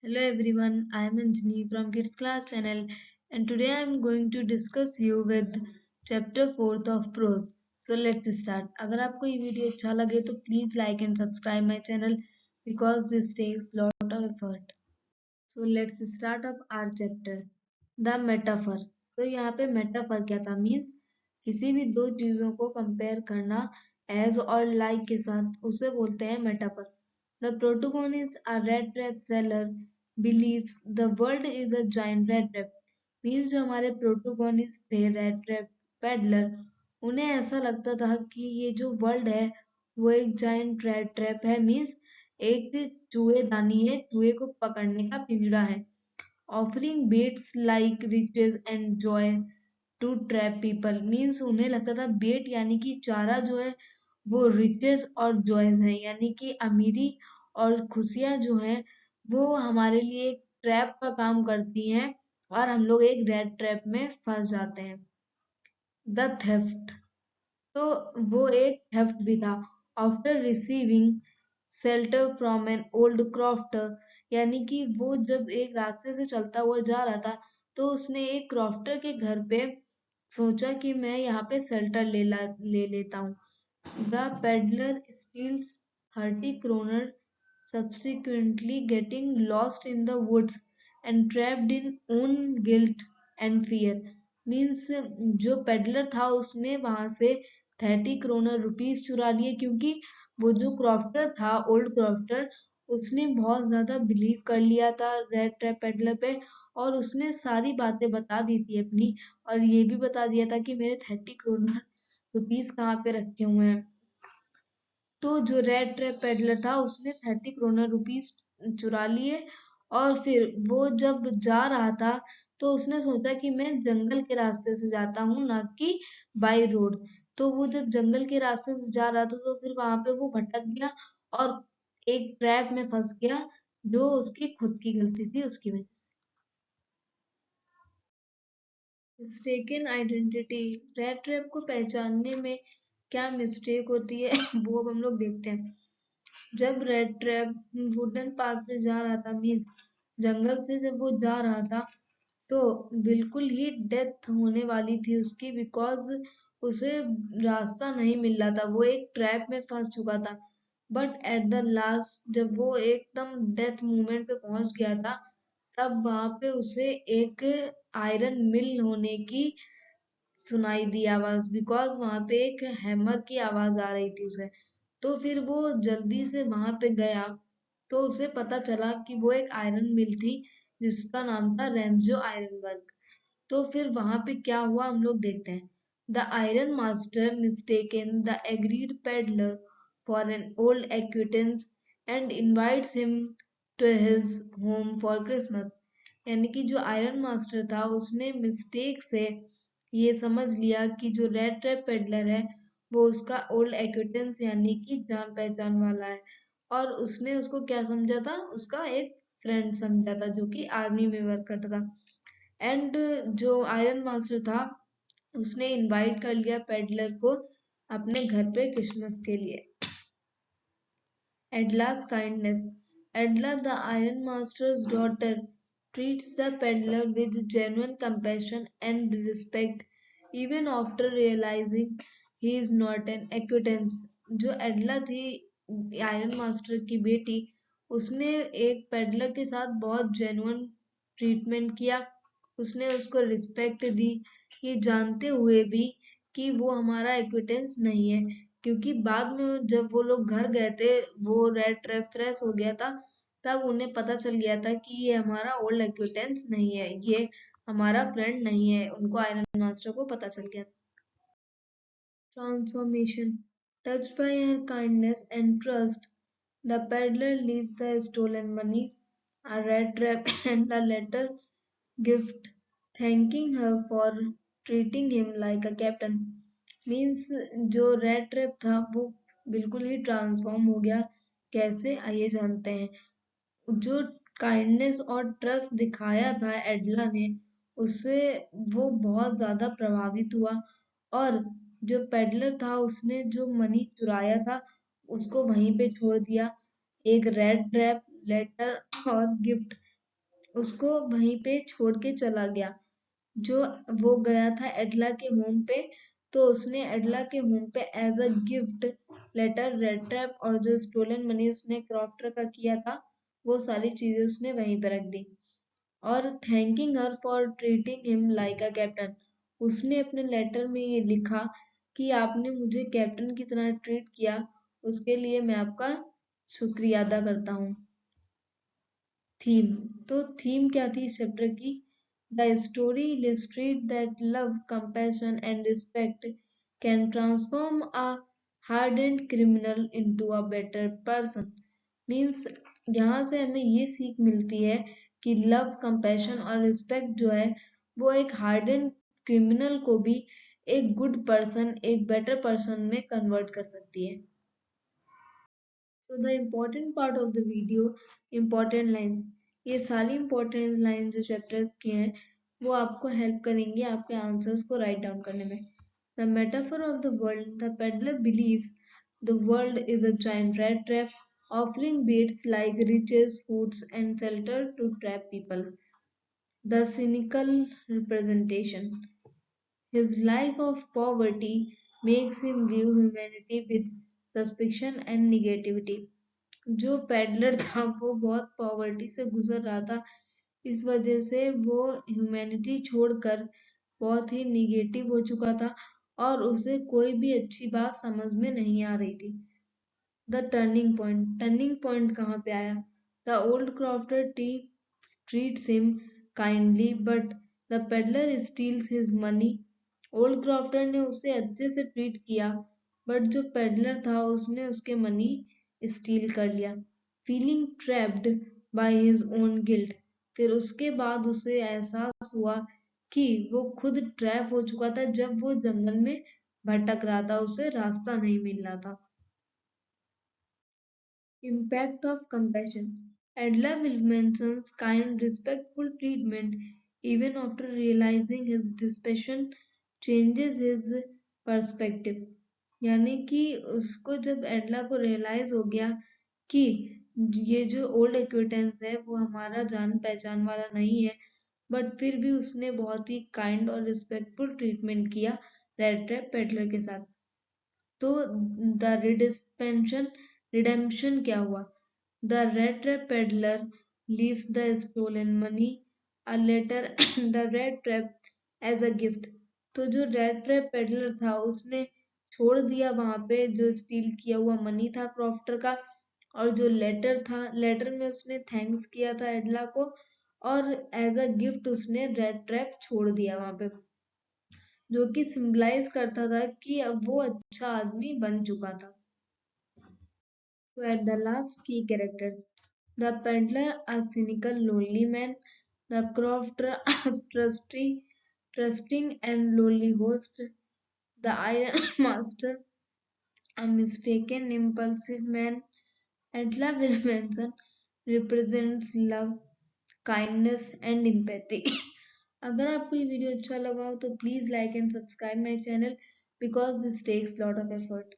Hello everyone, I am Anjani from Kids Class channel and today I am going to discuss you with chapter 4th of prose. So let's start. अगर आपको ये video अच्छा लगे तो please like and subscribe my channel because this takes lot of effort. So let's start up our chapter. The metaphor. तो यहाँ पे metaphor क्या था? Means किसी भी दो चीजों को compare करना as और like के साथ उसे बोलते हैं metaphor. The protagonist, a rat trap seller, believes the world is a giant rat trap. Means जो हमारे protagonist थे rat trap peddler, उन्हें ऐसा लगता था कि ये जो वर्ल्ड है वो एक giant rat trap है. मीन्स एक चूहेदानी है, चूहे को पकड़ने का पिंजरा है. Offering baits like riches and joy to trap people. Means उन्हें लगता था बेट यानी कि चारा जो है वो रिचेस और जॉयज है, यानी कि अमीरी और खुशियां जो हैं वो हमारे लिए एक ट्रैप का काम करती हैं और हम लोग एक रेड ट्रैप में फंस जाते हैं. The theft. तो वो एक थेफ्ट भी था. After receiving shelter from an old crofter, यानी कि वो जब एक रास्ते से चलता हुआ जा रहा था तो उसने एक क्रॉफ्टर के घर पे सोचा कि मैं यहाँ पे शेल्टर ले लेता हूँ. The peddler steals 30 kroner, subsequently getting lost in the woods and trapped in own guilt and fear. Means जो पेडलर था उसने वहां से 30 करोड़ रुपीस चुरा लिए, क्योंकि वो जो क्रॉफ्टर था ओल्ड क्रॉफ्टर उसने बहुत ज्यादा बिलीव कर लिया था रेड ट्रैप पेडलर पे और उसने सारी बातें बता दी थी अपनी, और ये भी बता दिया था कि मेरे 30 करोड़ रुपीस कहाँ पे रखे हुए हैं. तो जो रेड ट्रैप पेडलर था उसने 30 करोड़ रुपीस चुरा लिए और फिर वो जब जा रहा था तो उसने सोचा कि मैं जंगल के रास्ते से जाता हूँ ना कि बाई रोड. तो वो जब जंगल के रास्ते से जा रहा था तो फिर वहां पे वो भटक गया और एक ट्रैप में फंस गया जो उसकी खुद की गलती थी उसकी वजह से. Mistaken identity. रेड ट्रैप को पहचानने में क्या मिस्टेक होती है वो अब हम लोग देखते हैं. जब रेड ट्रैप वुडन पाथ से जा रहा था, मीन्स जंगल से जब वो जा रहा था तो बिल्कुल ही डेथ होने वाली थी उसकी, बिकॉज उसे रास्ता नहीं मिल रहा था, वो एक ट्रैप में फंस चुका था. बट एट द लास्ट जब वो एकदम डेथ मोमेंट पे पहुंच गया था तब वहां पे उसे एक आयरन मिल होने की सुनाई दी आवाज, बिकॉज वहां पे एक हैमर की आवाज आ रही थी उसे. तो फिर वो जल्दी से वहां पे गया तो उसे पता चला कि वो एक आयरन मिल थी जिसका नाम था रेंजो आयरनबर्ग. तो फिर वहां पे क्या हुआ हम लोग देखते हैं. The ironmaster mistaken the ragged peddler for an old acquaintance and invites him to his home for Christmas. यानी कि जो आयरन मास्टर था उसने मिस्टेक से ये समझ लिया कि जो रेड ट्रैप पेडलर है वो उसका ओल्ड एक्विटेंस यानी कि जान पहचान वाला है, और उसने उसको क्या समझा था, उसका एक फ्रेंड समझा था जो कि आर्मी में वर्क करता था. एंड जो आयरन मास्टर था उसने इनवाइट कर लिया पेडलर को अपने घर पे क्रिसमस के लिए. Edla's kindness. Edla, the ironmaster's daughter, treats the peddler with genuine compassion and respect, even after realizing he is not an acquaintance. जो एडला थी आयरन मास्टर की बेटी, उसने एक पेडलर के साथ बहुत जेन्युइन ट्रीटमेंट किया, उसने उसको रिस्पेक्ट दी, ये जानते हुए भी कि वो हमारा एक्विटेंस नहीं है. क्योंकि बाद में जब वो लोग घर गए थे वो रेड ट्रैप फ्रेश हो गया था तब उन्हें पता चल गया था कि ये हमारा ओल्ड एक्विटेंस नहीं है, ये हमारा फ्रेंड नहीं है, उनको आयरन मास्टर को पता चल गया. Transformation. Touched by her kindness and trust, the peddler leaves the stolen money, a red trap, and a letter gift, thanking her for treating him like a captain. Means जो red trap था वो बिल्कुल ही transform हो गया. कैसे आइए जानते हैं. जो काइंडनेस और ट्रस्ट दिखाया था एडला ने उससे वो बहुत ज्यादा प्रभावित हुआ, और जो पेडलर था उसने जो मनी चुराया था उसको वहीं पे छोड़ दिया. एक रेड ट्रैप, लेटर और गिफ्ट उसको वहीं पे छोड़ के चला गया। जो वो गया था एडला के होम पे, तो उसने एडला के होम पे as a gift letter, rat trap और जो स्टोलन मनी उसने क्रॉफ्टर का किया था, वो सारी चीजें उसने वहीं पे रख दी। और thanking her for treating him like a captain, उसने अपने लेटर में ये लिखा कि आपने मुझे कैप्टन की तरह ट्रीट किया, उसके लिए मैं आपका शुक्रिया अदा करता हूँ। थीम, तो थीम क्या थी इस चैप्टर की? The story illustrates that love, compassion and respect can transform a hardened criminal into a better person. Means यहाँ से हमें ये सीख मिलती है कि लव, कंपैशन और रिस्पेक्ट जो है वो एक हार्डन क्रिमिनल को भी एक गुड पर्सन, एक बेटर पर्सन में कन्वर्ट कर सकती है। So the important part of the video, important lines, ये सारी इम्पोर्टेंट लाइन्स जो चैप्टर्स की हैं वो आपको हेल्प करेंगे आपके आंसर्स को राइट डाउन करने में। The metaphor of the world, the peddler believes the world is a giant rat trap offering baits like riches, foods and shelter to trap people. The cynical representation, his life of poverty makes him view humanity with suspicion and negativity. जो peddler था वो बहुत poverty से गुजर रहा था, इस वजह से वो ह्यूमैनिटी छोड़कर बहुत ही निगेटिव हो चुका था और उसे कोई भी अच्छी बात समझ में नहीं आ रही थी। द टर्निंग पॉइंट कहाँ पे आया? द ओल्ड क्रॉफ्टर टी treats him kindly but the peddler steals his money. Old crofter ने उसे अच्छे से ट्रीट किया, बट जो पेडलर था उसने उसके मनी स्टील कर लिया। Feeling trapped by his own guilt, फिर उसके बाद उसे एहसास हुआ कि वो खुद ट्रैप हो चुका था जब वो जंगल में भटक रहा था, उसे रास्ता नहीं मिल रहा था। Impact of compassion. Adler Williamson's kind, respectful treatment, even after realizing his dispassion, changes his perspective. यानी कि उसको जब एडला को रियलाइज हो गया कि ये जो ओल्ड एक्विटेंस है वो हमारा जान पहचान वाला नहीं है, बट फिर भी उसने बहुत ही काइंड और रिस्पेक्टफुल ट्रीटमेंट किया रेड ट्रैप पेडलर के साथ। तो द रिडेम्पशन क्या हुआ? The red trap peddler leaves the stolen money a letter the red trap as a gift. तो जो रेड ट्रैप पेडलर था उसने छोड़ दिया वहां पे जो स्टील किया हुआ मनी था क्रॉफ्टर का, और जो लेटर था, लेटर में उसने थैंक्स किया था एडला को, और एज अ गिफ्ट उसने रेड ट्रैप छोड़ दिया वहां पे, जो कि सिंबलाइज करता था कि अब वो अच्छा आदमी बन चुका था। So at the last, key characters. The peddler, a cynical, lonely man. The crofter, a trusting and lonely host. The iron master, a mistaken, impulsive man. Adla Williamson represents love, kindness and empathy. अगर आपको ये video अच्छा लगा हो तो please like and subscribe my channel because this takes lot of effort.